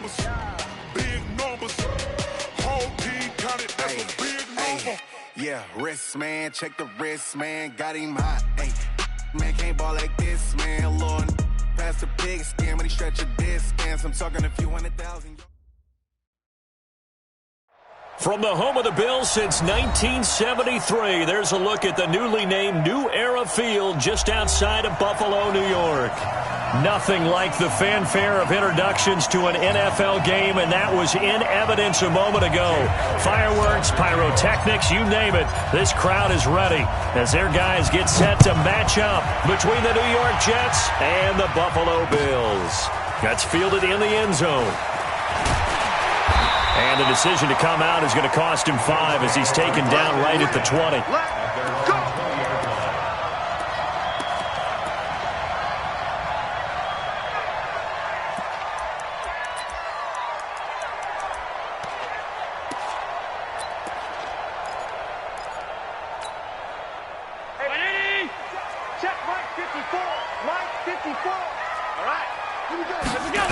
numbers. Big numbers. Whole team counted, that's a big number. Yeah, wrist, man. Check the wrist, man. Got him hot. Hey, man, can't ball like this, man. Lord, past the pig skin when he stretch a disc. I'm talking a few 100,000. From the home of the Bills since 1973, there's a look at the newly named New Era Field just outside of Buffalo, New York. Nothing like the fanfare of introductions to an NFL game, and that was in evidence a moment ago. Fireworks, pyrotechnics, you name it. This crowd is ready as their guys get set to match up between the New York Jets and the Buffalo Bills. That's fielded in the end zone. And the decision to come out is going to cost him 5 as he's taken down right at the 20. Let's go. Hey, check Mike 54. Mike 54. All right, here we go. Let's go.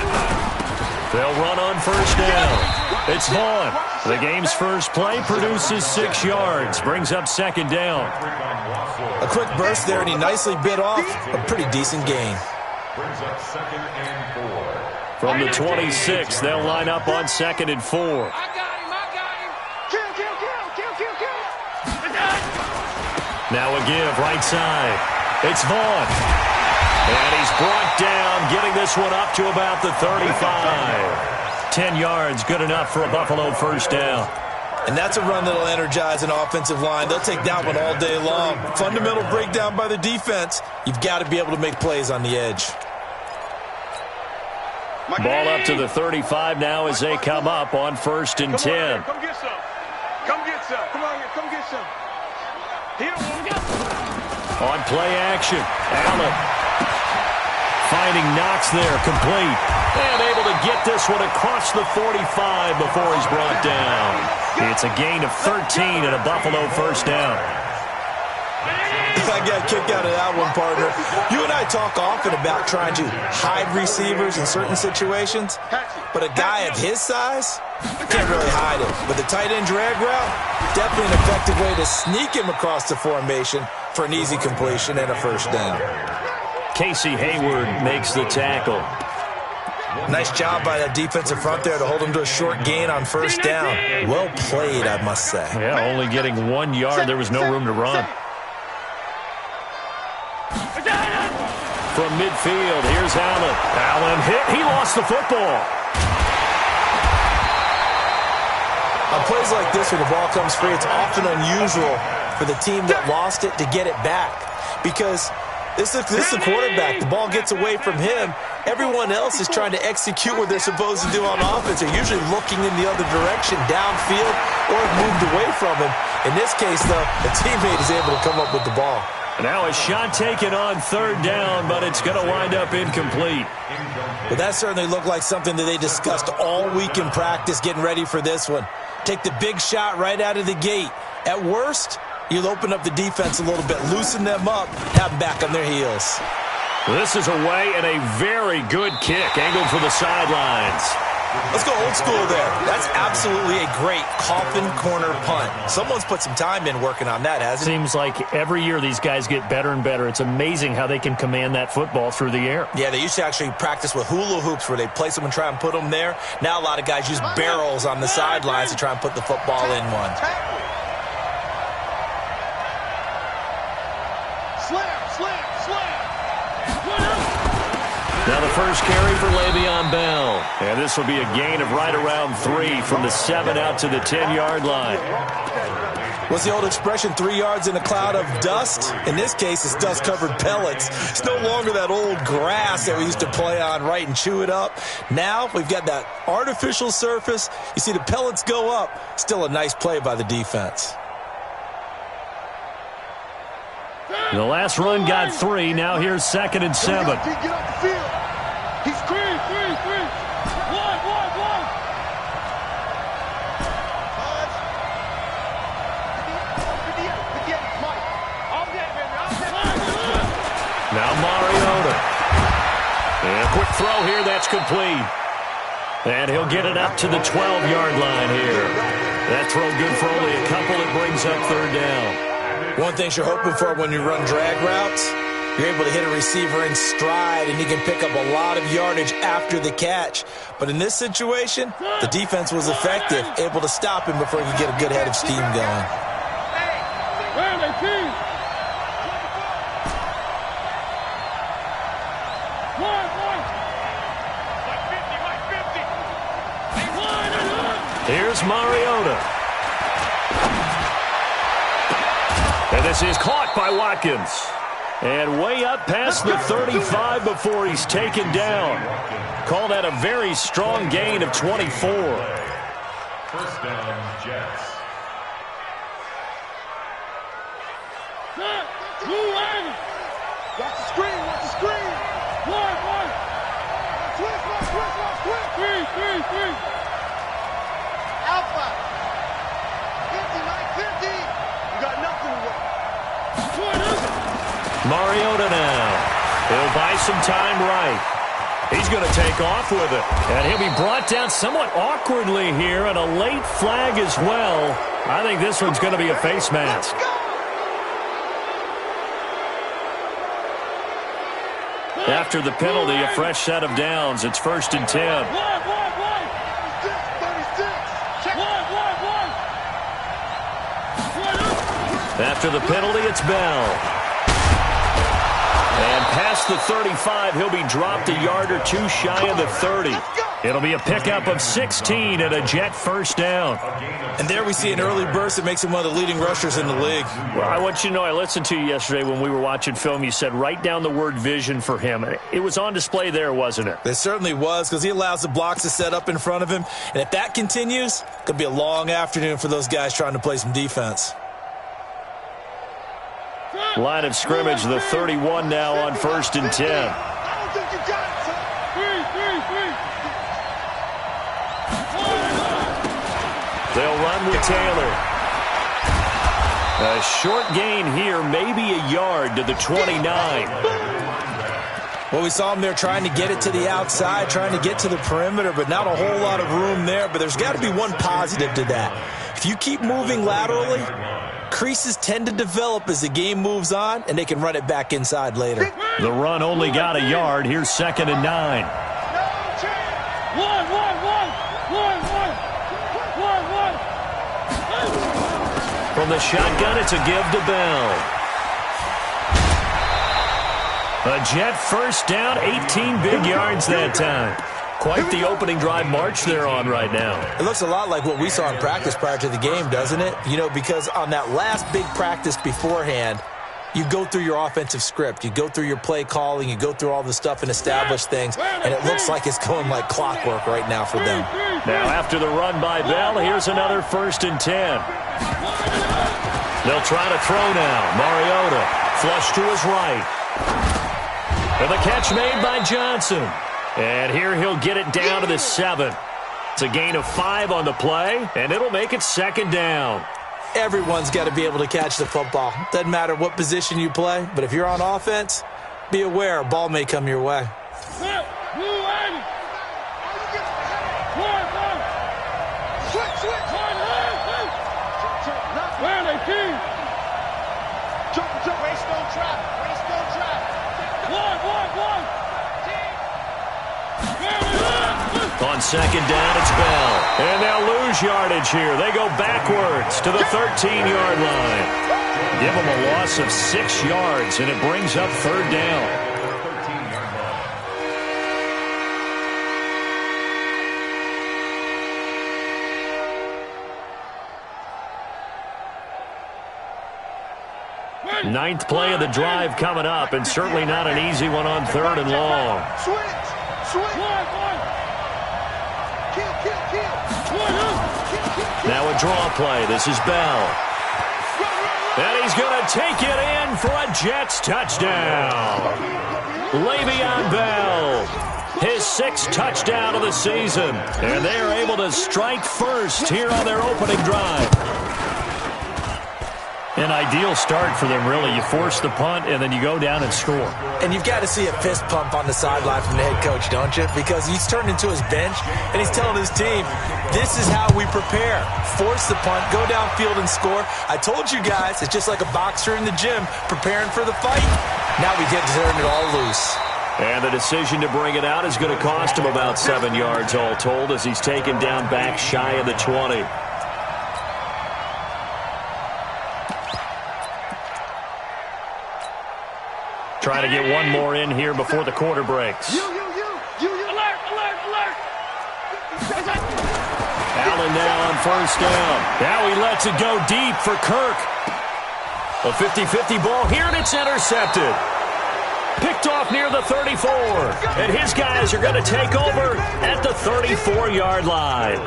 They'll run on first down. It's Vaughn. The game's first play produces 6 yards. Brings up second down. A quick burst there, and he nicely bit off a pretty decent gain. Brings up 2nd and 4. From the 26, they'll line up on 2nd and 4. I got him. Kill. Now a give right side. It's Vaughn. And he's brought down, getting this one up to about the 35. 10 yards, good enough for a Buffalo first down. And that's a run that'll energize an offensive line. They'll take that one all day long. Fundamental breakdown by the defense. You've got to be able to make plays on the edge. Ball up to the 35 now as they come up on 1st and 10. Come get some. Come get some. Come on here. Come get some. He don't want to go. On play action, Allen finding Knox there, complete. And able to get this one across the 45 before he's brought down. It's a gain of 13 and a Buffalo first down. I got a kick out of that one, partner. You and I talk often about trying to hide receivers in certain situations, but a guy of his size can't really hide it. But the tight end drag route, definitely an effective way to sneak him across the formation for an easy completion and a first down. Casey Hayward makes the tackle. Nice job by that defensive front there to hold him to a short gain on first down. Well played, I must say. Yeah, only getting 1 yard. There was no room to run. From midfield, here's Allen. Allen hit. He lost the football. On plays like this where the ball comes free, it's often unusual for the team that lost it to get it back. Because this is the quarterback. The ball gets away from him. Everyone else is trying to execute what they're supposed to do on offense. They're usually looking in the other direction, downfield, or moved away from him. In this case, though, the teammate is able to come up with the ball. Now a shot taken on 3rd down, but it's going to wind up incomplete. But that certainly looked like something that they discussed all week in practice, getting ready for this one. Take the big shot right out of the gate. At worst, you'll open up the defense a little bit, loosen them up, have them back on their heels. This is away and a very good kick, angled for the sidelines. Let's go old school there. That's absolutely a great coffin corner punt. Someone's put some time in working on that, hasn't it? Seems like every year these guys get better and better. It's amazing how they can command that football through the air. Yeah, they used to actually practice with hula hoops where they place them and try and put them there. Now a lot of guys use barrels on the sidelines to try and put the football in one. Now the first carry for Le'Veon Bell. And this will be a gain of right around 3 from the 7 out to the 10-yard line. What's the old expression, 3 yards in a cloud of dust? In this case, it's dust-covered pellets. It's no longer that old grass that we used to play on, right, and chew it up. Now we've got that artificial surface. You see the pellets go up. Still a nice play by the defense. The last run got 3. Now here's 2nd and 7. Get off the field. He's free. One. Now Mariota. And a quick throw here, that's complete. And he'll get it up to the 12-yard line here. That throw good for only a couple. It brings up third down. One thing you're hoping for when you run drag routes, you're able to hit a receiver in stride, and you can pick up a lot of yardage after the catch. But in this situation, the defense was effective, able to stop him before he could get a good head of steam going. Here's Mariota. And this is caught by Watkins. And way up past the 35 before he's taken down. Call that a very strong gain of 24. First down, Jets. Watch the screen, watch the screen. One. Twist. Three. Alpha. 50. You got nothing to work. Mariota now. He'll buy some time right. He's going to take off with it. And he'll be brought down somewhat awkwardly here, and a late flag as well. I think this one's going to be a face mask. After the penalty, a fresh set of downs. It's 1st and 10. After the penalty, it's Bell. And past the 35, he'll be dropped a yard or two shy of the 30. It'll be a pickup of 16 and a Jet first down. And there we see an early burst that makes him one of the leading rushers in the league. Well, I want you to know, I listened to you yesterday when we were watching film. You said write down the word vision for him. It was on display there, wasn't it? It certainly was, because he allows the blocks to set up in front of him. And if that continues, it could be a long afternoon for those guys trying to play some defense. Line of scrimmage, the 31 now on 1st and 10. I don't think you got it, son. They'll run with Taylor. A short gain here, maybe a yard to the 29. Well, we saw him there trying to get it to the outside, trying to get to the perimeter, but not a whole lot of room there. But there's got to be one positive to that. If you keep moving laterally, creases tend to develop as the game moves on, and they can run it back inside later. The run only got a yard. Here's 2nd and 9. From the shotgun, it's a give to Bell. A Jet first down, 18 big yards that time. Quite the opening drive march they're on right now. It looks a lot like what we saw in practice prior to the game, doesn't it? You know, because on that last big practice beforehand, you go through your offensive script. You go through your play calling. You go through all the stuff and establish things. And it looks like it's going like clockwork right now for them. Now after the run by Bell, here's another 1st and 10. They'll try to throw now. Mariota flush to his right. And the catch made by Johnson. And here he'll get it down to the 7. It's a gain of 5 on the play, and it'll make it 2nd down. Everyone's got to be able to catch the football. Doesn't matter what position you play, but if you're on offense, be aware a ball may come your way. On 2nd down, it's Bell. And they'll lose yardage here. They go backwards to the 13-yard line. Give them a loss of 6 yards, and it brings up 3rd down. Ninth play of the drive coming up, and certainly not an easy one on 3rd and long. Now a draw play. This is Bell. And he's going to take it in for a Jets touchdown. Le'Veon Bell, his 6th touchdown of the season. And they are able to strike first here on their opening drive. An ideal start for them, really. You force the punt, and then you go down and score. And you've got to see a fist pump on the sideline from the head coach, don't you? Because he's turned into his bench, and he's telling his team, this is how we prepare. Force the punt, go downfield and score. I told you guys, it's just like a boxer in the gym preparing for the fight. Now we get to turn it all loose. And the decision to bring it out is going to cost him about 7 yards all told as he's taken down back shy of the 20. Trying to get one more in here before the quarter breaks. You. Alert. Allen now on first down. Now he lets it go deep for Kirk. A 50-50 ball here, and it's intercepted. Picked off near the 34. And his guys are going to take over at the 34-yard line.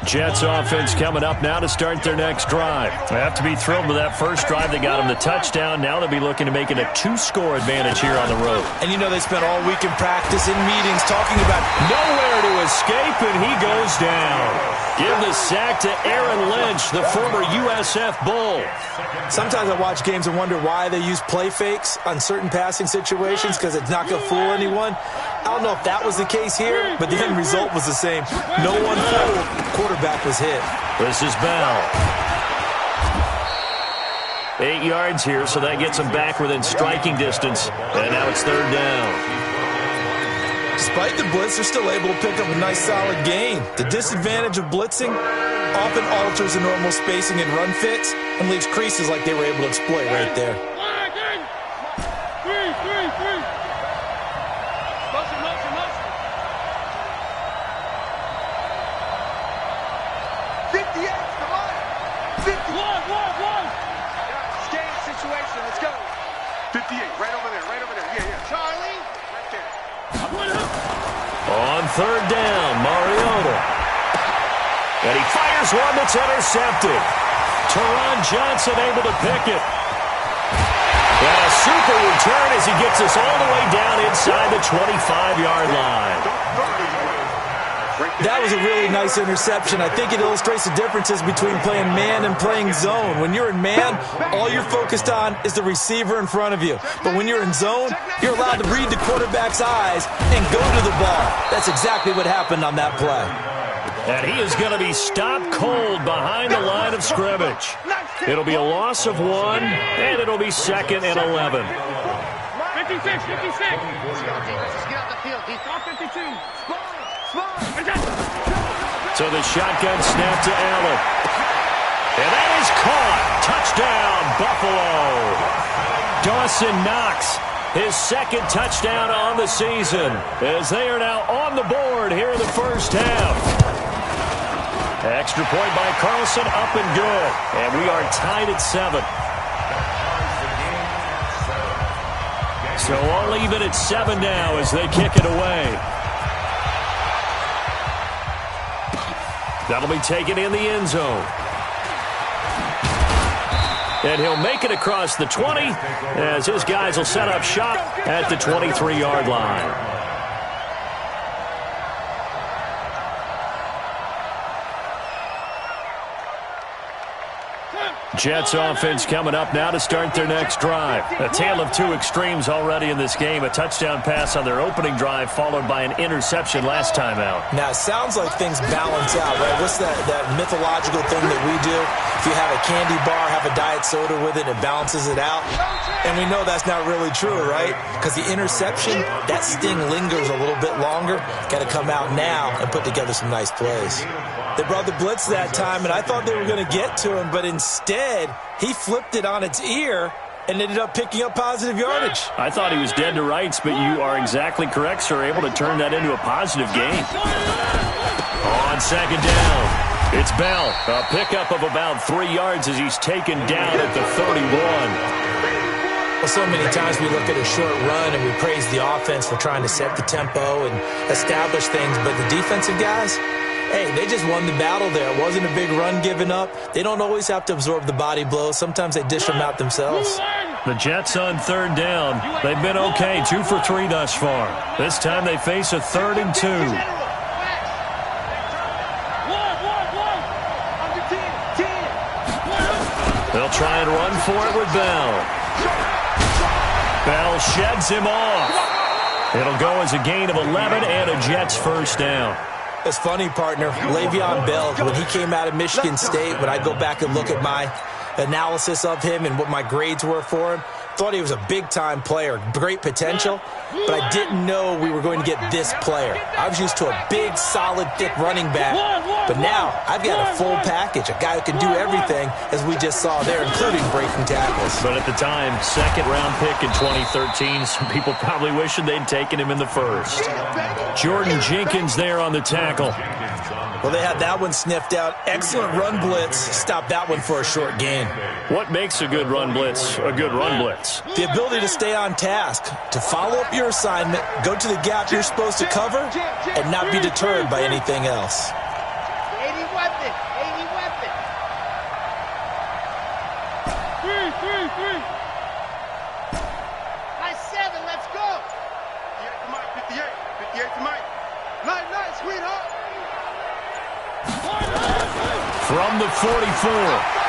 Jets offense coming up now to start their next drive. They have to be thrilled with that first drive. They got them the touchdown. Now they'll be looking to make it a 2-score advantage here on the road. And you know they spent all week in practice, in meetings, talking about nowhere to escape, and he goes down. Give the sack to Aaron Lynch, the former USF Bull. Sometimes I watch games and wonder why they use play fakes on certain passing situations because it's not going to fool anyone. I don't know if that was the case here, but the end result was the same. No one fooled. Quarterback was hit. This is Bell. 8 yards here, so that gets him back within striking distance. And now it's third down. Despite the blitz, they're still able to pick up a nice solid gain. The disadvantage of blitzing often alters the normal spacing and run fits and leaves creases like they were able to exploit right there. On third down, Mariota. And he fires one that's intercepted. Teron Johnson able to pick it. And a super return as he gets us all the way down inside the 25-yard line. That was a really nice interception. I think it illustrates the differences between playing man and playing zone. When you're in man, all you're focused on is the receiver in front of you. But when you're in zone, you're allowed to read the quarterback's eyes and go to the ball. That's exactly what happened on that play. And he is going to be stopped cold behind the line of scrimmage. It'll be a loss of 1, and it'll be 2nd and 11. 56. Let's get off the field. He's off 52. So the shotgun snap to Allen. And that is caught. Touchdown, Buffalo. Dawson Knox, his 2nd touchdown on the season, as they are now on the board here in the first half. Extra point by Carlson, up and good. And we are tied at 7. So all even at 7 now as they kick it away. That'll be taken in the end zone. And he'll make it across the 20 as his guys will set up shop at the 23-yard line. Jets offense coming up now to start their next drive. A tale of two extremes already in this game. A touchdown pass on their opening drive followed by an interception last time out. Now, it sounds like things balance out, right? What's that mythological thing that we do? If you have a candy bar, have a diet soda with it, it balances it out. And we know that's not really true, right? Because the interception, that sting lingers a little bit longer. Got to come out now and put together some nice plays. They brought the blitz that time, and I thought they were going to get to him, but instead, he flipped it on its ear and ended up picking up positive yardage. I thought he was dead to rights, but you are exactly correct, sir. Able to turn that into a positive gain. On second down, it's Bell. A pickup of about 3 yards as he's taken down at the 31. Well, so many times we look at a short run and we praise the offense for trying to set the tempo and establish things, but the defensive guys, hey, they just won the battle there. It wasn't a big run given up. They don't always have to absorb the body blows. Sometimes they dish them out themselves. The Jets on third down. They've been okay, 2 for 3 thus far. This time they face a 3rd and 2. for it with Bell. Bell sheds him off. It'll go as a gain of 11 and a Jets first down. It's funny, partner. Le'Veon Bell, when he came out of Michigan State, when I go back and look at my analysis of him and what my grades were for him, thought he was a big-time player, great potential, but I didn't know we were going to get this player. I was used to a big, solid, thick running back, but now I've got a full package, a guy who can do everything, as we just saw there, including breaking tackles. But at the time, second-round pick in 2013, some people probably wishing they'd taken him in the first. Jordan Jenkins there on the tackle. Well, they had that one sniffed out. Excellent run blitz. Stopped that one for a short gain. What makes a good run blitz a good run blitz? The ability to stay on task, to follow up your assignment, go to the gap you're supposed to cover, and not be deterred by anything else. 80 weapon. 80 weapon. 3. Nice 7. Let's go. 58 to Mike. 58 to Mike. Nice, sweetheart. From the 44,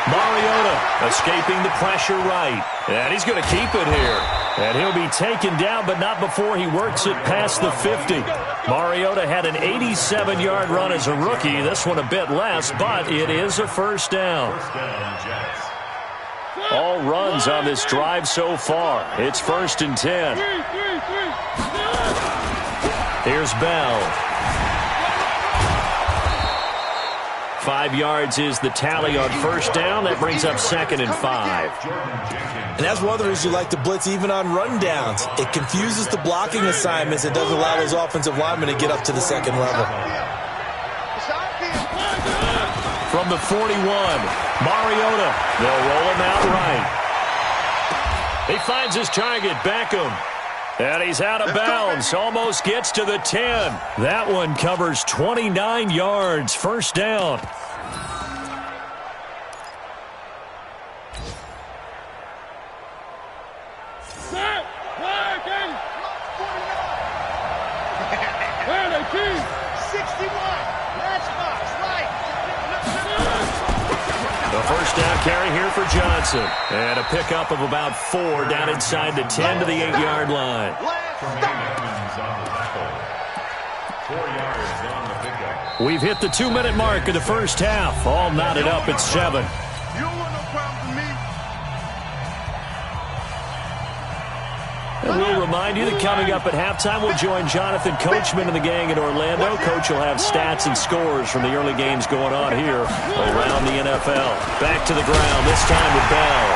Mariota escaping the pressure right. And he's going to keep it here. And he'll be taken down, but not before he works it past the 50. Mariota had an 87-yard run as a rookie. This one a bit less, but it is a first down. All runs on this drive so far. It's 1st and 10. Here's Bell. 5 yards is the tally on first down. That brings up 2nd and 5. And that's one of the reasons you like to blitz even on rundowns. It confuses the blocking assignments. It doesn't allow those offensive linemen to get up to the second level. From the 41, Mariota. They'll roll him out right. He finds his target, Beckham. And he's out of bounds. Almost gets to the 10. That one covers 29 yards. First down. Set. Working. 61. Matchbox. Right. The first down carry here for Johnson. And a pickup of about 4 down inside the 10 to the 8-yard line. 4 yards on the pickup. We've hit the 2-minute mark of the first half. All knotted up at 7. You don't want no problem with me. And we'll remind you that coming up at halftime, we'll join Jonathan Coachman and the gang in Orlando. Coach will have stats and scores from the early games going on here around the NFL. Back to the ground, this time with Bell.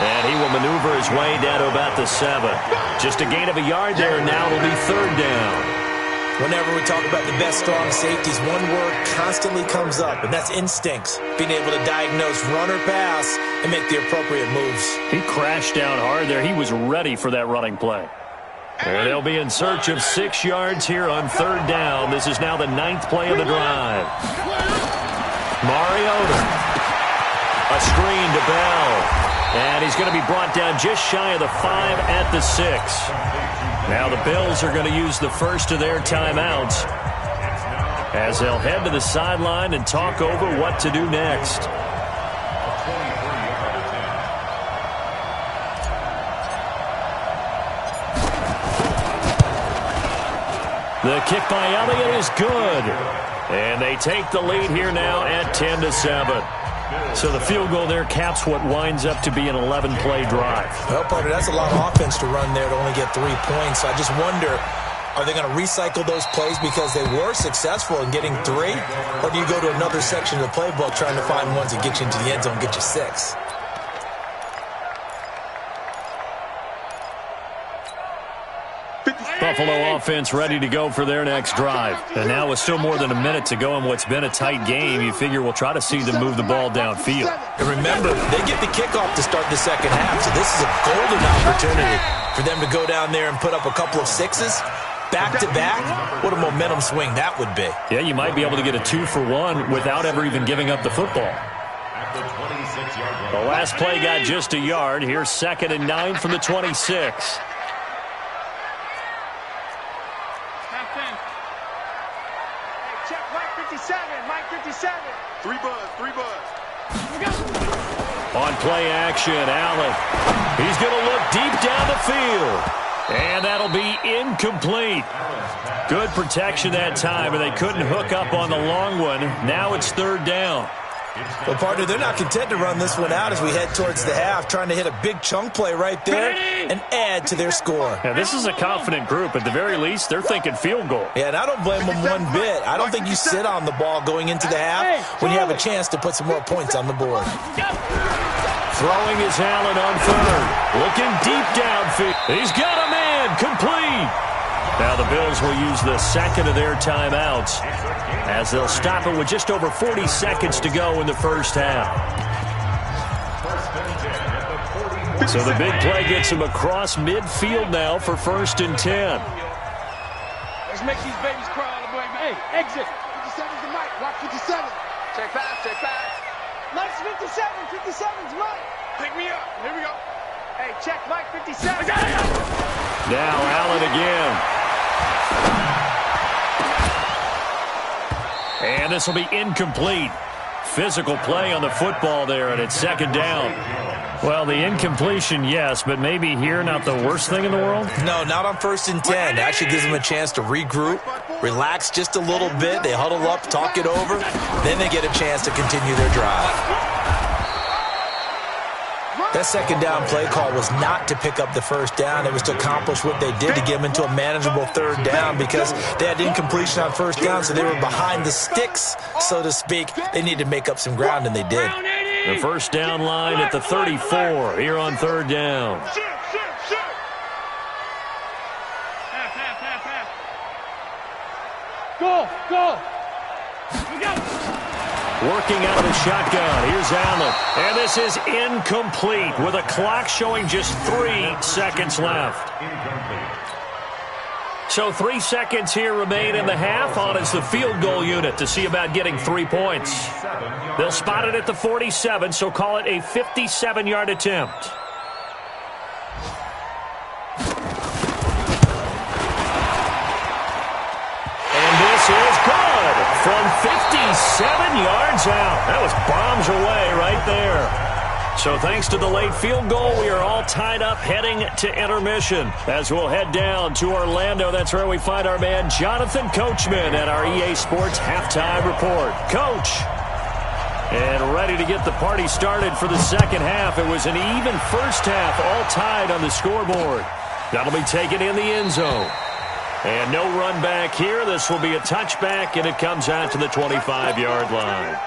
And he will maneuver his way down to about the 7. Just a gain of a yard there, and now it'll be 3rd down. Whenever we talk about the best strong safeties, one word constantly comes up, and that's instincts. Being able to diagnose run or pass and make the appropriate moves. He crashed down hard there. He was ready for that running play. And they'll be in search of 6 yards here on 3rd down. This is now the 9th play of the drive. Mariota. A screen to Bell. And he's going to be brought down just shy of the 5 at the 6. Now the Bills are going to use the first of their timeouts as they'll head to the sideline and talk over what to do next. The kick by Elliott is good. And they take the lead here now at 10-7. So the field goal there caps what winds up to be an 11-play drive. Well, partner, that's a lot of offense to run there to only get 3 points. So I just wonder, are they going to recycle those plays because they were successful in getting 3? Or do you go to another section of the playbook trying to find ones that get you into the end zone and get you 6? Buffalo offense ready to go for their next drive. And now with still more than a minute to go in what's been a tight game, you figure we'll try to see them move the ball downfield. And remember, they get the kickoff to start the second half, so this is a golden opportunity for them to go down there and put up a couple of 6s. Back-to-back, what a momentum swing that would be. Yeah, you might be able to get a 2-for-1 without ever even giving up the football. The last play got just a yard. Here's 2nd and 9 from the 26. Check Mike 57. Mike 57. 3 buzz. On play action, Allen. He's going to look deep down the field. And that'll be incomplete. Good protection that time, and they couldn't hook up on the long one. Now it's third down. Well, partner, they're not content to run this one out as we head towards the half, trying to hit a big chunk play right there and add to their score. Yeah, this is a confident group. At the very least, they're thinking field goal. Yeah, and I don't blame them one bit. I don't think you sit on the ball going into the half when you have a chance to put some more points on the board. Throwing is Allen on third. Looking deep downfield. He's got a man. Complete. Now the Bills will use the second of their timeouts as they'll stop it with just over 40 seconds to go in the first half. So the big play gets him across midfield now for 1st and 10. Let's make these babies cry all the way. Hey, exit. 57's the mic. Watch 57. Check pass, check pass. Mike's 57. 57's Mike. Pick me up. Here we go. Hey, check Mike 57. Now Allen again. And this will be incomplete. Physical play on the football there, and it's 2nd down. Well, the incompletion, yes, but maybe here not the worst thing in the world? No, not on 1st and 10. It actually gives them a chance to regroup, relax just a little bit. They huddle up, talk it over. Then they get a chance to continue their drive. That 2nd down play call was not to pick up the 1st down. It was to accomplish what they did to get them into a manageable 3rd down because they had incompletion on 1st down, so they were behind the sticks, so to speak. They needed to make up some ground, and they did. The 1st down line at the 34 here on 3rd down. Go. Working out of the shotgun. Here's Allen. And this is incomplete with a clock showing just 3 seconds left. So 3 seconds here remain in the half. On is the field goal unit to see about getting 3 points. They'll spot it at the 47, so call it a 57-yard attempt. Is good from 57 yards out. That was bombs away right there. So thanks to the late field goal, we are all tied up heading to intermission. As we'll head down to Orlando, that's where we find our man Jonathan Coachman at our EA Sports Halftime Report. Coach, and ready to get the party started for the 2nd half. It was an even first half, all tied on the scoreboard. That'll be taken in the end zone. And no run back here. This will be a touchback, and it comes out to the 25-yard line.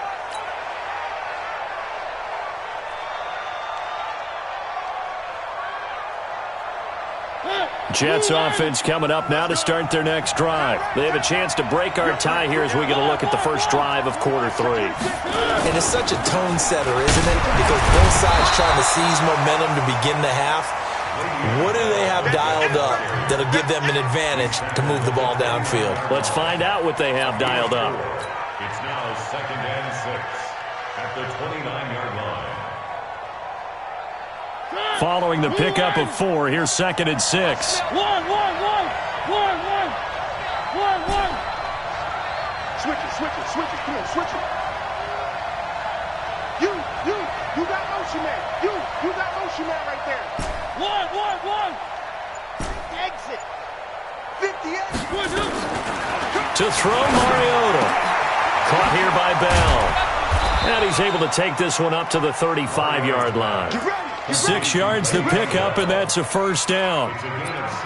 Jets offense coming up now to start their next drive. They have a chance to break our tie here as we get a look at the first drive of quarter 3. And it's such a tone setter, isn't it? Because both sides trying to seize momentum to begin the half. What do they have dialed up that'll give them an advantage to move the ball downfield? Let's find out what they have dialed up. It's now 2nd and 6 at the 29-yard line. Following the pickup of 4, here's 2nd and 6. One. Switch it. Come on, switch it. You got motion man. You got motion man right there. One. Exit. 58. To throw Mariota. Caught here by Bell. And he's able to take this one up to the 35-yard line. 6 yards the pickup, and that's a 1st down.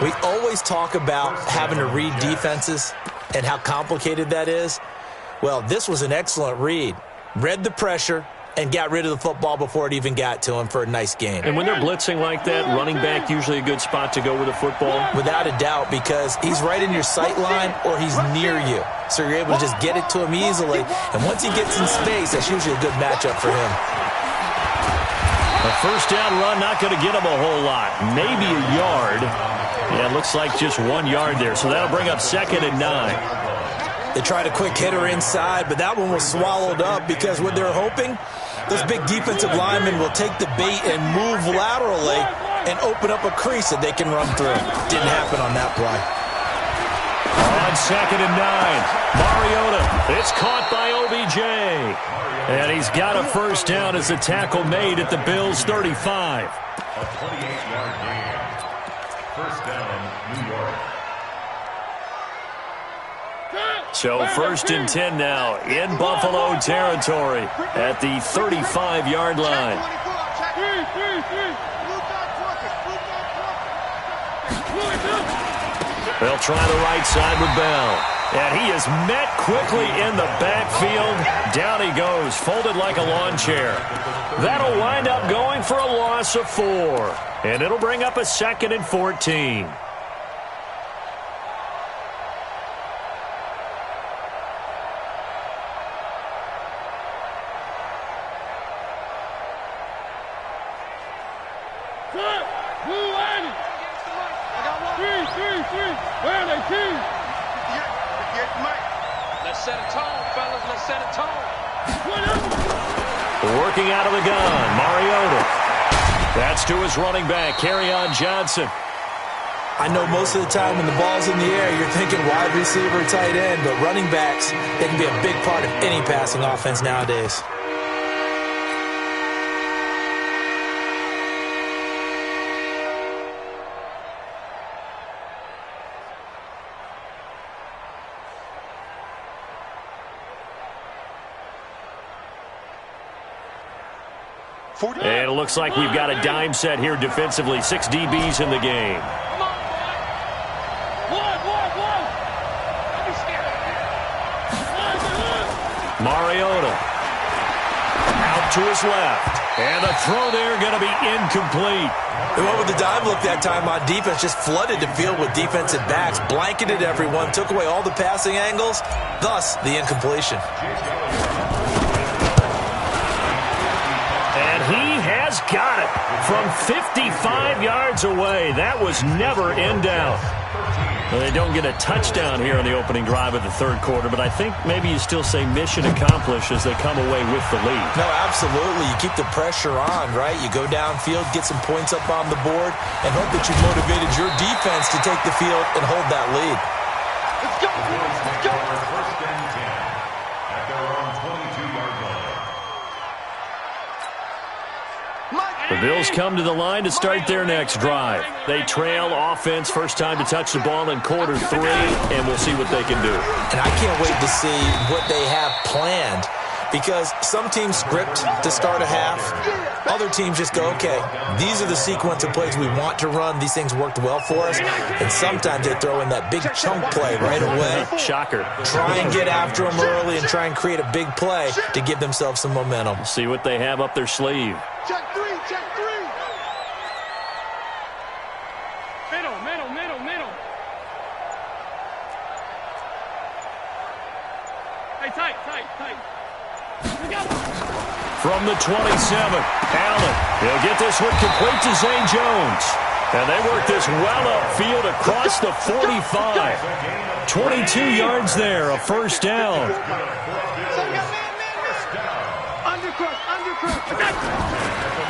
We always talk about having to read defenses and how complicated that is. Well, this was an excellent read. Read the pressure and got rid of the football before it even got to him for a nice game. And when they're blitzing like that, running back usually a good spot to go with the football? Without a doubt, because he's right in your sight line or he's near you. So you're able to just get it to him easily. And once he gets in space, that's usually a good matchup for him. A 1st down run, not going to get him a whole lot. Maybe a yard. Yeah, it looks like just 1 yard there. So that'll bring up 2nd and 9. They tried a quick hitter inside, but that one was swallowed up because what they're hoping, those big defensive linemen will take the bait and move laterally and open up a crease that they can run through. Didn't happen on that play. On on 2nd and 9. Mariota, it's caught by OBJ. And he's got a first down as a tackle made at the Bills' 35. A 28-yard gain. First down, New York. So 1st and 10 now in Buffalo territory at the 35-yard line. They'll try the right side with Bell. And he is met quickly in the backfield. Down he goes, folded like a lawn chair. That'll wind up going for a loss of 4. And it'll bring up a 2nd and 14. Let's set a tone, fellas. Let's set a tone. Working out of the gun, Mariota. That's to his running back, Kerryon Johnson. I know most of the time when the ball's in the air, you're thinking wide receiver, tight end, but running backs, they can be a big part of any passing offense nowadays. And it looks like we've got a dime set here defensively. 6 DBs in the game. Mariota. Out to his left. And the throw there going to be incomplete. They went with the dime look that time on defense. Just flooded the field with defensive backs. Blanketed everyone. Took away all the passing angles. Thus, the incompletion. He has got it from 55 yards away. That was never in doubt. Well, they don't get a touchdown here on the opening drive of the third quarter, but I think maybe you still say mission accomplished as they come away with the lead. No, absolutely. You keep the pressure on, right? You go downfield, get some points up on the board, and hope that you've motivated your defense to take the field and hold that lead. Let's go. Let's go. First and 10 at their own 22-yard line. The Bills come to the line to start their next drive. They trail offense, first time to touch the ball in quarter 3, and we'll see what they can do. And I can't wait to see what they have planned, because some teams script to start a half. Other teams just go, okay, these are the sequence of plays we want to run. These things worked well for us. And sometimes they throw in that big chunk play right away. Shocker. Try and get after them early and try and create a big play to give themselves some momentum. See what they have up their sleeve. Check 3, check 3. Middle. Hey, tight. From the 27, Allen. He'll get this one complete to Zay Jones. And they work this well upfield across the 45. 22 yards there, a first down.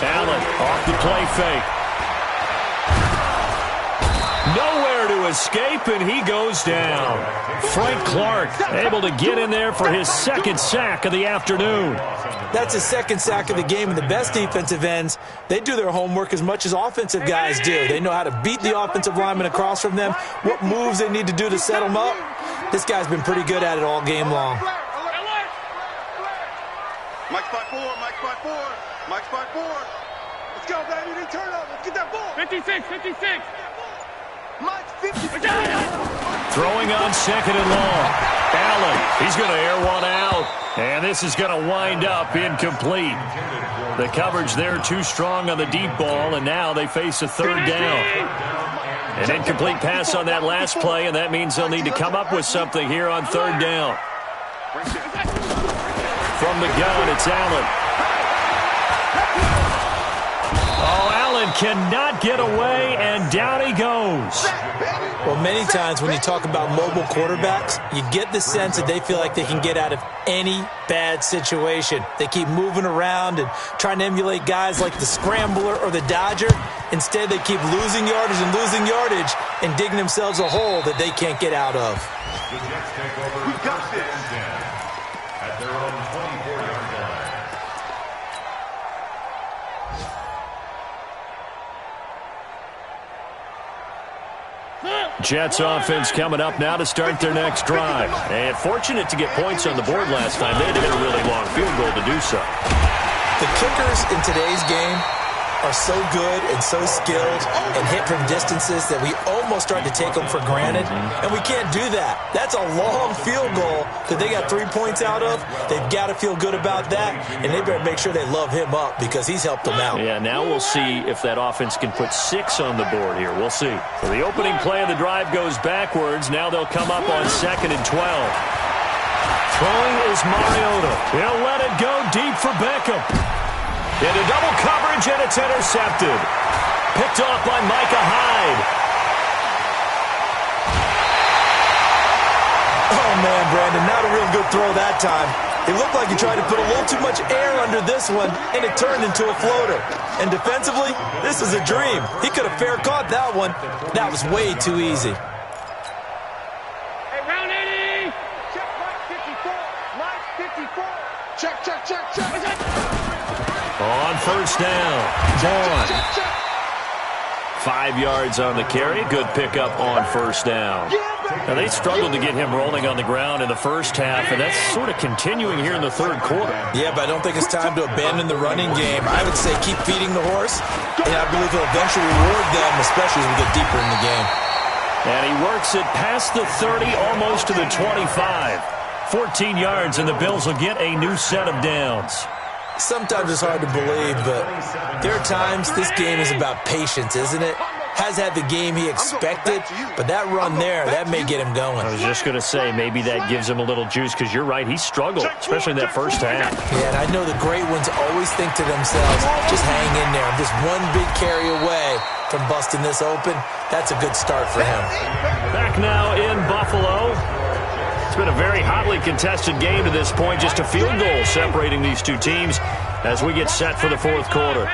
Allen off the play fake. Nowhere to escape, and he goes down. Frank Clark able to get in there for his second sack of the afternoon. That's his second sack of the game, and the best defensive ends, they do their homework as much as offensive guys do. They know how to beat the offensive lineman across from them, what moves they need to do to set them up. This guy's been pretty good at it all game long. Mike spot 4. Let's go, baby. They turn up. Let's get that ball. 56. Mike, 50. Throwing on 2nd and long. Allen, he's going to air one out. And this is going to wind up incomplete. The coverage there too strong on the deep ball, and now they face a third down. An incomplete pass on that last play, and that means they'll need to come up with something here on third down. From the gun, it's Allen. Oh, Allen Allen cannot get away, and down he goes. Well, many times when you talk about mobile quarterbacks, you get the sense that they feel like they can get out of any bad situation. They keep moving around and trying to emulate guys like the Scrambler or the Dodger. Instead, they keep losing yardage and digging themselves a hole that they can't get out of. The Jets take over first and 10 at their own 24-yard line. Jets offense coming up now to start their next drive. And fortunate to get points on the board last time. They had to hit a really long field goal to do so. The kickers in today's game are so good and so skilled and hit from distances that we almost start to take them for granted, and we can't do that. That's a long field goal that they got 3 points out of. They've got to feel good about that, and they better make sure they love him up because he's helped them out. Yeah, now we'll see if that offense can put 6 on the board here. We'll see. So the opening play of the drive goes backwards. Now they'll come up on 2nd and 12. Throwing is Mariota. He'll let it go deep for Beckham. Into double coverage, and it's intercepted. Picked off by Micah Hyde. Oh, man, Brandon, not a real good throw that time. It looked like he tried to put a little too much air under this one, and it turned into a floater. And defensively, this is a dream. He could have fair caught that one. That was way too easy. Hey, round 80. Check right 54. Line 54. Check. On first down, Vaughn. 5 yards on the carry. Good pickup on first down. Now, they struggled to get him rolling on the ground in the first half, and that's sort of continuing here in the third quarter. Yeah, but I don't think it's time to abandon the running game. I would say keep feeding the horse, and I believe he'll eventually reward them, especially as we get deeper in the game. And he works it past the 30, almost to the 25. 14 yards, and the Bills will get a new set of downs. Sometimes it's hard to believe, but there are times this game is about patience, isn't it? Has had the game he expected, but that run there, that may get him going. I was just going to say, maybe that gives him a little juice, because you're right, he struggled, especially in that first half. Yeah, and I know the great ones always think to themselves, just hang in there. I'm just one big carry away from busting this open. That's a good start for him. Back now in Buffalo. It's been a very hotly contested game to this point. Just a field goal separating these two teams as we get set for the fourth quarter.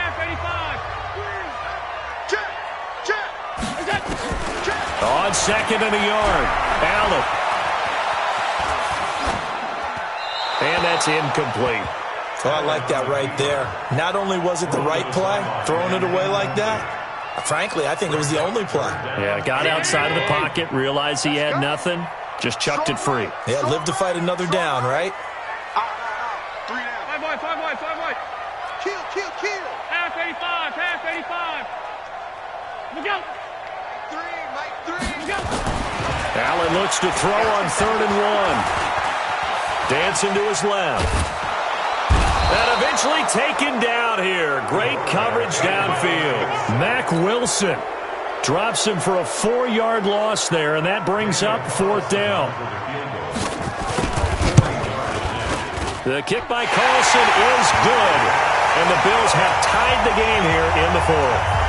On 2nd and a yard, Allen. And that's incomplete. Oh, I like that right there. Not only was it the right play, throwing it away like that, frankly, I think it was the only play. Yeah, got outside of the pocket, realized he had nothing. Just chucked it free. Yeah, live to fight another down, right? 3 down. 5 boy. Kill. Half 85. Look out. 3, Mike, 3. Look out. Allen looks to throw on 3rd and 1. Dancing to his left. And eventually taken down here. Great coverage downfield. Mack Wilson drops him for a 4-yard loss there, and that brings up 4th down. The kick by Carlson is good, and the Bills have tied the game here in the fourth.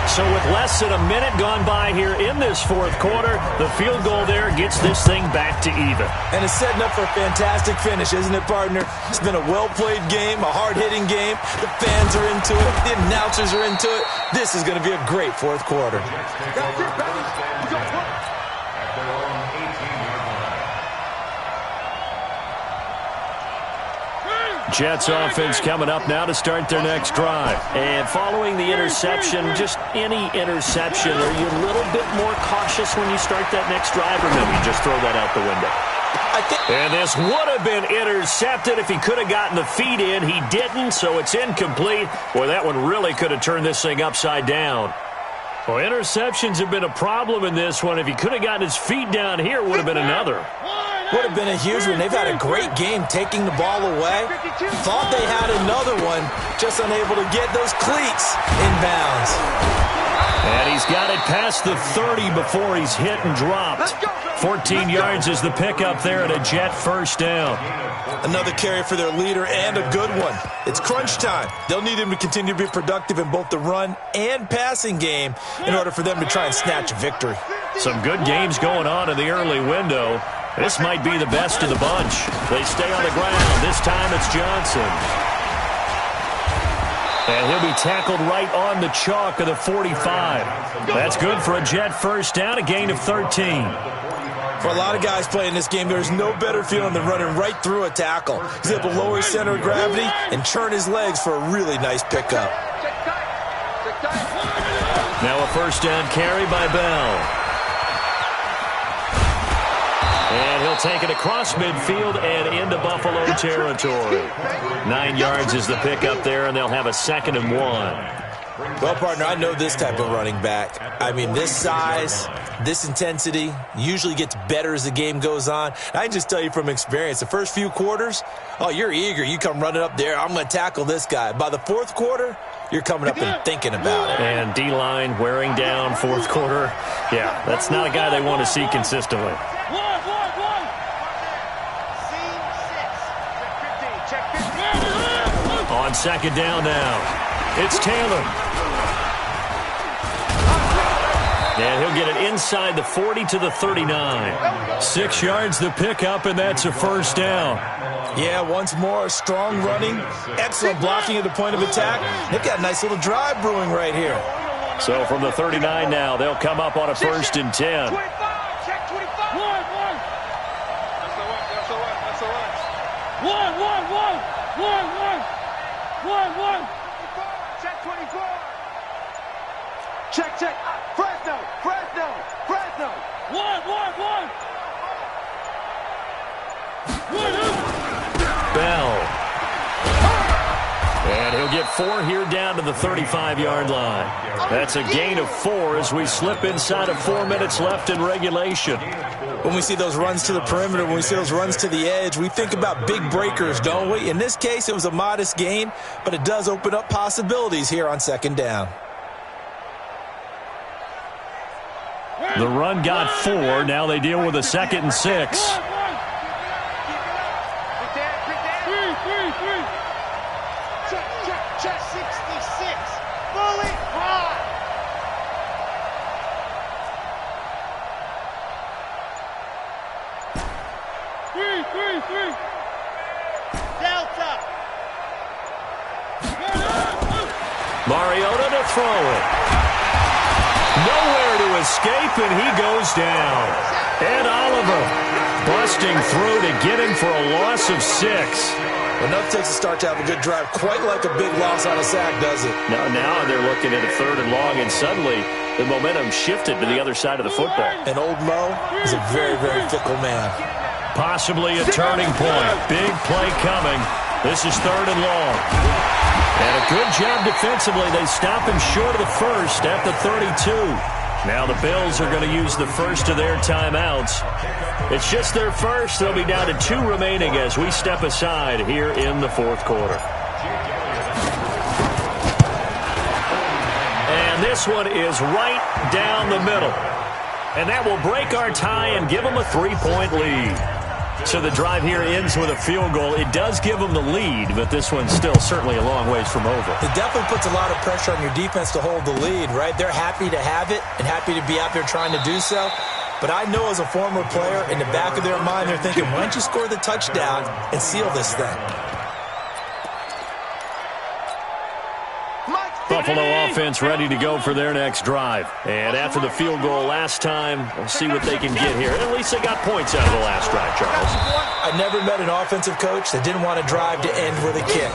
So with less than a minute gone by here in this fourth quarter, the field goal there gets this thing back to even. And it's setting up for a fantastic finish, isn't it, partner? It's been a well-played game, a hard-hitting game. The fans are into it. The announcers are into it. This is going to be a great fourth quarter. Jets offense coming up now to start their next drive. And following the interception, just any interception, are you a little bit more cautious when you start that next drive, or maybe you just throw that out the window? And this would have been intercepted if he could have gotten the feet in. He didn't, so it's incomplete. Boy, that one really could have turned this thing upside down. Well, interceptions have been a problem in this one. If he could have gotten his feet down here, it would have been another. Would have been a huge one. They've had a great game taking the ball away. Thought they had another one, just unable to get those cleats in bounds. And he's got it past the 30 before he's hit and dropped. 14 yards is the pickup there and a Jet first down. Another carry for their leader and a good one. It's crunch time. They'll need him to continue to be productive in both the run and passing game in order for them to try and snatch a victory. Some good games going on in the early window. This might be the best of the bunch. They stay on the ground. This time it's Johnson. And he'll be tackled right on the chalk of the 45. That's good for a Jet first down, a gain of 13. For a lot of guys playing this game, there's no better feeling than running right through a tackle. He's able to lower his center of gravity and turn his legs for a really nice pickup. Now a first down carry by Bell. And he'll take it across midfield and into Buffalo territory. 9 yards is the pickup there, and they'll have a 2nd and 1. Well, partner, I know this type of running back. I mean, this size, this intensity usually gets better as the game goes on. I can just tell you from experience, the first few quarters, oh, you're eager. You come running up there, I'm going to tackle this guy. By the 4th quarter, you're coming up and thinking about it. And D-line wearing down 4th quarter. Yeah, that's not a guy they want to see consistently. On 2nd down now, it's Taylor. And he'll get it inside the 40 to the 39. 6 yards the pickup, and that's a first down. Yeah, once more, strong running, excellent blocking at the point of attack. They've got a nice little drive brewing right here. So from the 39 now, they'll come up on a 1st and 10. Check. Fresno. Bell. And he'll get 4 here down to the 35-yard line. That's a gain of 4 as we slip inside of 4 minutes left in regulation. When we see those runs to the perimeter, when we see those runs to the edge, we think about big breakers, don't we? In this case, it was a modest gain, but it does open up possibilities here on 2nd down. The run got 4. Now they deal with a 2nd and 6. Check 66. Fully high. Three. Delta. Mariota to throw it. Nowhere to escape, and he goes down. Ed Oliver busting through to get him for a loss of 6. Enough takes a start to have a good drive, quite like a big loss on a sack, does it? Now they're looking at a 3rd and long, and suddenly the momentum shifted to the other side of the football. And old Mo is a very, very fickle man. Possibly a turning point. Big play coming. This is 3rd and long. And a good job defensively. They stop him short of the 1st at the 32. Now the Bills are going to use the first of their timeouts. It's just their first. They'll be down to 2 remaining as we step aside here in the 4th quarter. And this one is right down the middle. And that will break our tie and give them a 3-point lead. So the drive here ends with a field goal. It does give them the lead, but this one's still certainly a long ways from over. It definitely puts a lot of pressure on your defense to hold the lead, right? They're happy to have it and happy to be out there trying to do so. But I know as a former player, in the back of their mind, they're thinking, why don't you score the touchdown and seal this thing? Buffalo offense ready to go for their next drive. And after the field goal last time, we'll see what they can get here. At least they got points out of the last drive, Charles. I never met an offensive coach that didn't want to drive to end with a kick.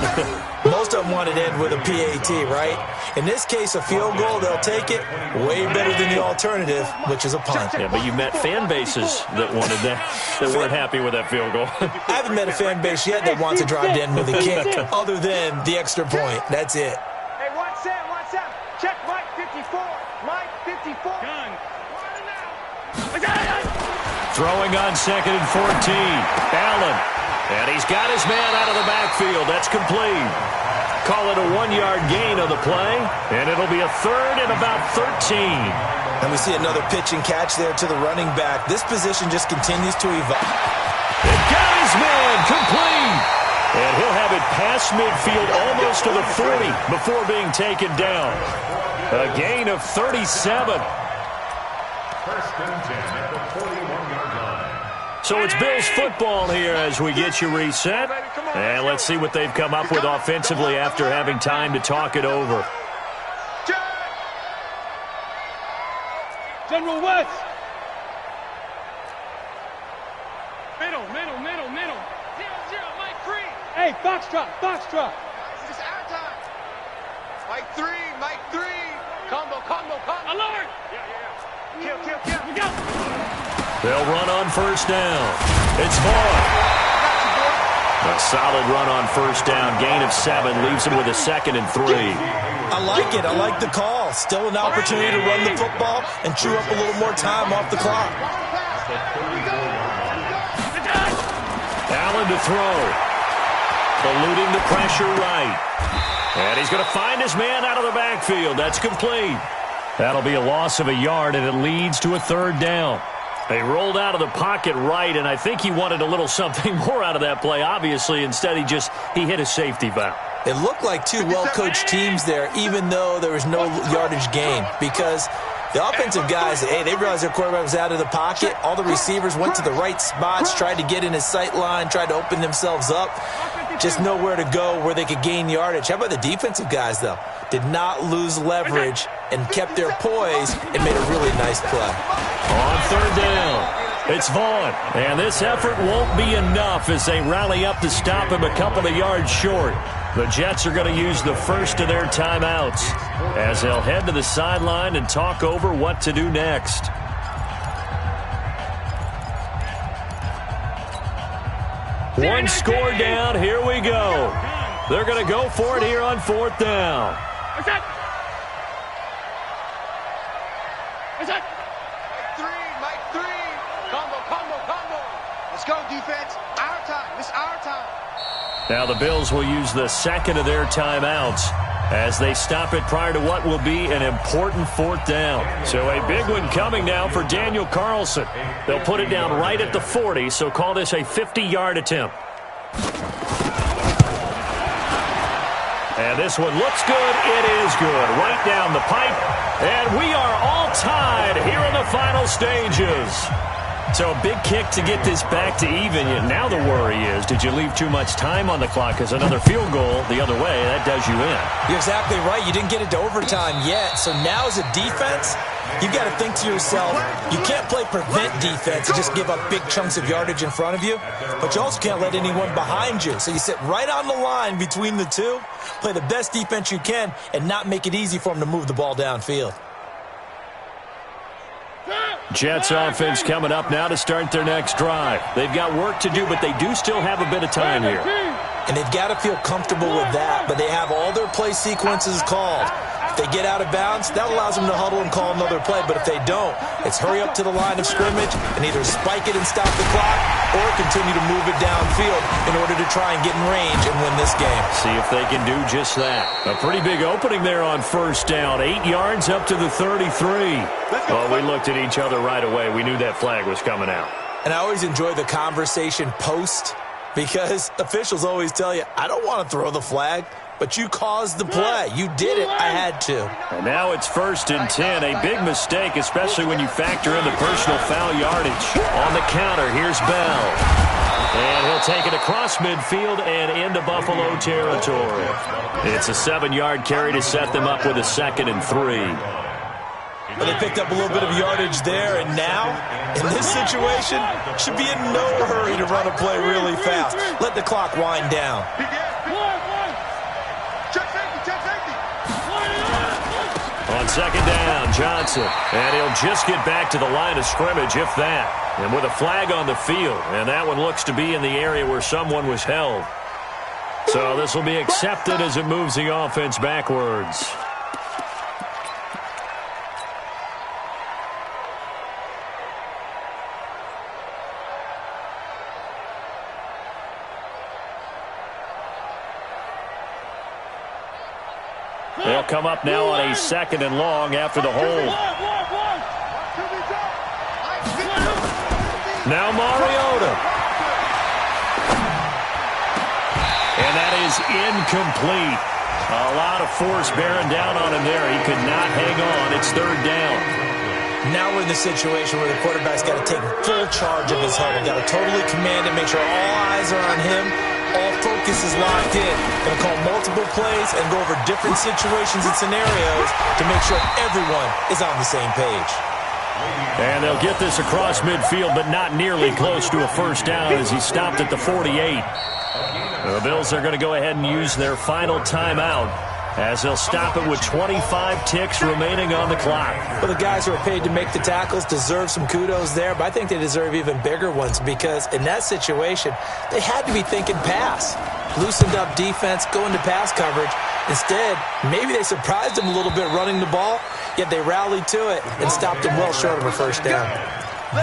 Most of them wanted to end with a PAT, right? In this case, a field goal, they'll take it. Way better than the alternative, which is a punt. Yeah, but you met fan bases that wanted that, that weren't happy with that field goal. I haven't met a fan base yet that wants to drive to end with a kick, other than the extra point. That's it. Check Mike 54. Mike 54. Gun. Throwing on 2nd and 14. Allen. And he's got his man out of the backfield. That's complete. call it a 1-yard gain on the play, and it'll be a third and about 13. And we see another pitch and catch there to the running back. This position just continues to evolve. It got his man complete. And he'll have it past midfield almost to the 40 before being taken down. A gain of 37. First and 10 at the 41-yard line. So it's Bills football here as we get you reset. And let's see what they've come up with offensively after having time to talk it over. General West. Middle. 0-0, Mike 3. Hey, Foxtrot. This is our time. Mike 3. Combo. Alert. Yeah. Kill. We go. They'll run on first down. It's Vaughn. A solid run on first down. Gain of 7 leaves him with a 2nd and 3. I like it. I like the call. Still an opportunity to run the football and chew up a little more time off the clock. Allen to throw. Eluding the pressure right. And he's going to find his man out of the backfield. That's complete. That'll be a loss of a yard, and it leads to a third down. They rolled out of the pocket right, and I think he wanted a little something more out of that play, obviously. Instead, he hit a safety valve. It looked like two well-coached teams there, even though there was no yardage gain, because the offensive guys, they realized their quarterback was out of the pocket. All the receivers went to the right spots, tried to get in his sight line, tried to open themselves up. Just nowhere to go where they could gain yardage. How about the defensive guys, though? Did not lose leverage and kept their poise and made a really nice play. On third down, it's Vaughn. And this effort won't be enough as they rally up to stop him a couple of yards short. The Jets are going to use the first of their timeouts as they'll head to the sideline and talk over what to do next. One score down. Here we go. They're going to go for it here on fourth down. Mike 3. Combo. Let's go, defense. Our time. This is our time. Now the Bills will use the second of their timeouts as they stop it prior to what will be an important fourth down. So a big one coming now for Daniel Carlson. They'll put it down right at the 40, so call this a 50-yard attempt. And this one looks good. It is good. Right down the pipe. And we are all tied here in the final stages. So a big kick to get this back to even. Now the worry is, did you leave too much time on the clock? Because another field goal the other way, that does you in. You're exactly right. You didn't get it to overtime yet. So now as a defense, you've got to think to yourself, you can't play prevent defense and just give up big chunks of yardage in front of you. But you also can't let anyone behind you. So you sit right on the line between the two, play the best defense you can, and not make it easy for them to move the ball downfield. Jets offense coming up now to start their next drive. They've got work to do, but they do still have a bit of time here. And they've got to feel comfortable with that, but they have all their play sequences called. If they get out of bounds, that allows them to huddle and call another play. But if they don't, it's hurry up to the line of scrimmage and either spike it and stop the clock or continue to move it downfield in order to try and get in range and win this game. See if they can do just that. A pretty big opening there on first down. 8 yards up to the 33. Well, we looked at each other right away. We knew that flag was coming out. And I always enjoy the conversation post because officials always tell you, I don't want to throw the flag. But you caused the play. You did it. I had to. And now it's 1st and 10. A big mistake, especially when you factor in the personal foul yardage. On the counter, here's Bell. And he'll take it across midfield and into Buffalo territory. It's a 7-yard carry to set them up with a 2nd and 3. Well, they picked up a little bit of yardage there, and now, in this situation, should be in no hurry to run a play really fast. Let the clock wind down. On 2nd down, Johnson. And he'll just get back to the line of scrimmage, if that. And with a flag on the field. And that one looks to be in the area where someone was held. So this will be accepted as it moves the offense backwards. They'll come up now on a 2nd and long after the hold. Now Mariota. And that is incomplete. A lot of force bearing down on him there. He could not hang on. It's 3rd down. Now we're in the situation where the quarterback's got to take full charge of his huddle. Got to totally command it, make sure all eyes are on him. All focus is locked in. Going to call multiple plays and go over different situations and scenarios to make sure everyone is on the same page. And they'll get this across midfield, but not nearly close to a 1st down as he stopped at the 48. The Bills are going to go ahead and use their final timeout as they'll stop it with 25 ticks remaining on the clock. Well, the guys who are paid to make the tackles deserve some kudos there, but I think they deserve even bigger ones because in that situation, they had to be thinking pass. Loosened up defense, going to pass coverage. Instead, maybe they surprised them a little bit running the ball, yet they rallied to it and stopped them well short of a 1st down.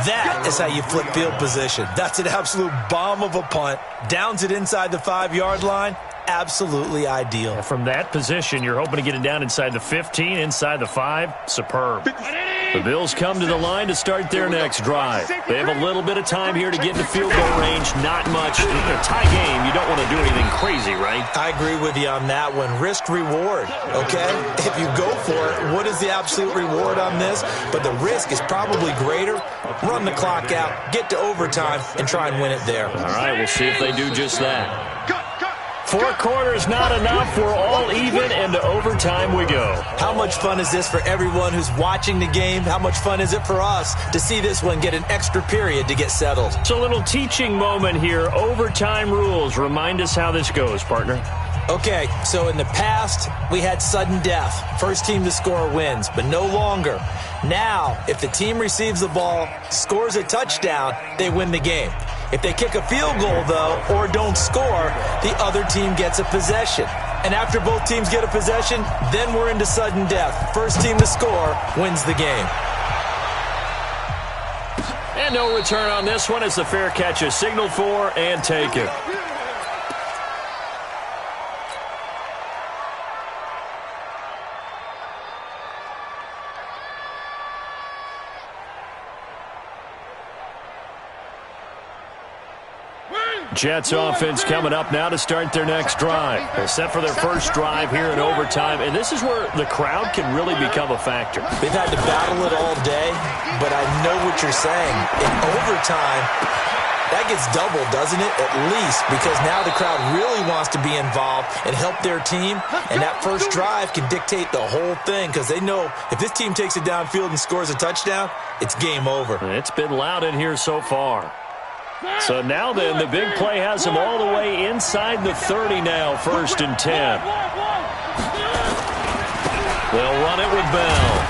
That is how you flip field position. That's an absolute bomb of a punt. Downs it inside the 5-yard line. Absolutely ideal. From that position, you're hoping to get it down inside the 15, inside the 5. Superb. The Bills come to the line to start their next drive. They have a little bit of time here to get into field goal range. Not much. In a tie game, you don't want to do anything crazy, right? I agree with you on that one. Risk-reward, okay? If you go for it, what is the absolute reward on this? But the risk is probably greater. Run the clock out, get to overtime, and try and win it there. All right, we'll see if they do just that. 4 quarters not enough. We're all even, and to overtime we go. How much fun is this for everyone who's watching the game? How much fun is it for us to see this one get an extra period to get settled? It's a little teaching moment here. Overtime rules. Remind us how this goes, partner. Okay, so in the past, we had sudden death. First team to score wins, but no longer. Now, if the team receives the ball, scores a touchdown, they win the game. If they kick a field goal, though, or don't score, the other team gets a possession. And after both teams get a possession, then we're into sudden death. First team to score wins the game. And no return on this one as the fair catch is signaled for and taken. Jets offense coming up now to start their next drive. They're set for their first drive here in overtime, and this is where the crowd can really become a factor. They've had to battle it all day, but I know what you're saying. In overtime, that gets doubled, doesn't it? At least, because now the crowd really wants to be involved and help their team, and that first drive can dictate the whole thing because they know if this team takes it downfield and scores a touchdown, it's game over. It's been loud in here so far. So now then, the big play has them all the way inside the 30 now, 1st and 10. They'll run it with Bell.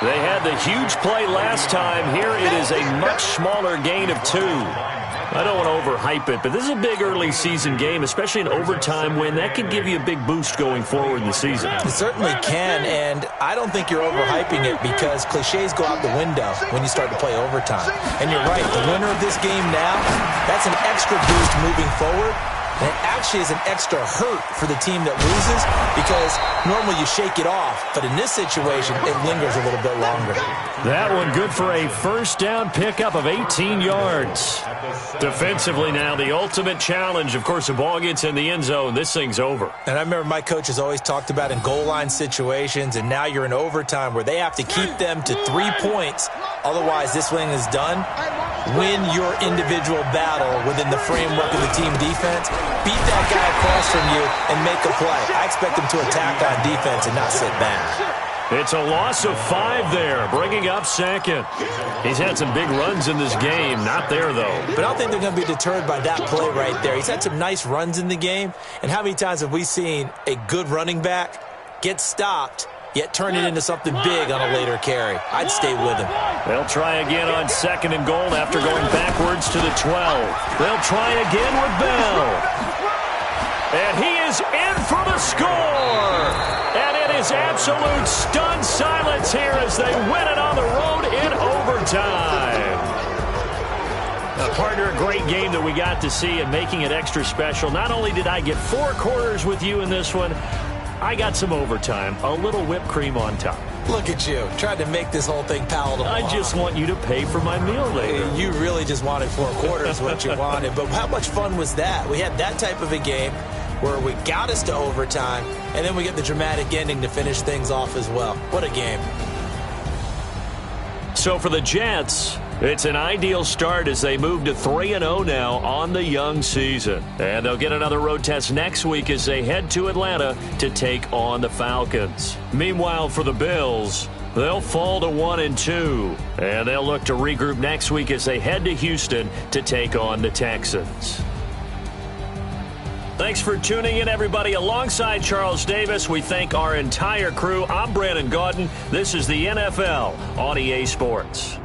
They had the huge play last time. Here it is a much smaller gain of 2. I don't want to overhype it, but this is a big early season game, especially an overtime win. That could give you a big boost going forward in the season. It certainly can, and I don't think you're overhyping it because cliches go out the window when you start to play overtime. And you're right, the winner of this game now, that's an extra boost moving forward. And it actually is an extra hurt for the team that loses because normally you shake it off. But in this situation, it lingers a little bit longer. That one good for a first down pickup of 18 yards. Defensively now, the ultimate challenge. Of course, the ball gets in the end zone. This thing's over. And I remember my coaches always talked about in goal line situations, and now you're in overtime where they have to keep them to 3 points. Otherwise, this thing is done. Win your individual battle within the framework of the team defense. Beat that guy across from you and make a play. I expect them to attack on defense and not sit back. It's a loss of 5 there, bringing up 2nd. He's had some big runs in this game. Not there, though. But I don't think they're going to be deterred by that play right there. He's had some nice runs in the game. And how many times have we seen a good running back get stopped, yet turn it into something big on a later carry? I'd stay with him. They'll try again on 2nd and goal after going backwards to the 12. They'll try again with Bell. And he is in for the score. And it is absolute stunned silence here as they win it on the road in overtime. A partner, a great game that we got to see and making it extra special. Not only did I get 4 quarters with you in this one, I got some overtime, a little whipped cream on top. Look at you, trying to make this whole thing palatable. I just want you to pay for my meal later. You really just wanted 4 quarters what you wanted. But how much fun was that? We had that type of a game where we got us to overtime, and then we get the dramatic ending to finish things off as well. What a game. So for the Jets, it's an ideal start as they move to 3-0 now on the young season. And they'll get another road test next week as they head to Atlanta to take on the Falcons. Meanwhile, for the Bills, they'll fall to 1-2. And they'll look to regroup next week as they head to Houston to take on the Texans. Thanks for tuning in, everybody. Alongside Charles Davis, we thank our entire crew. I'm Brandon Gaudin. This is the NFL on EA Sports.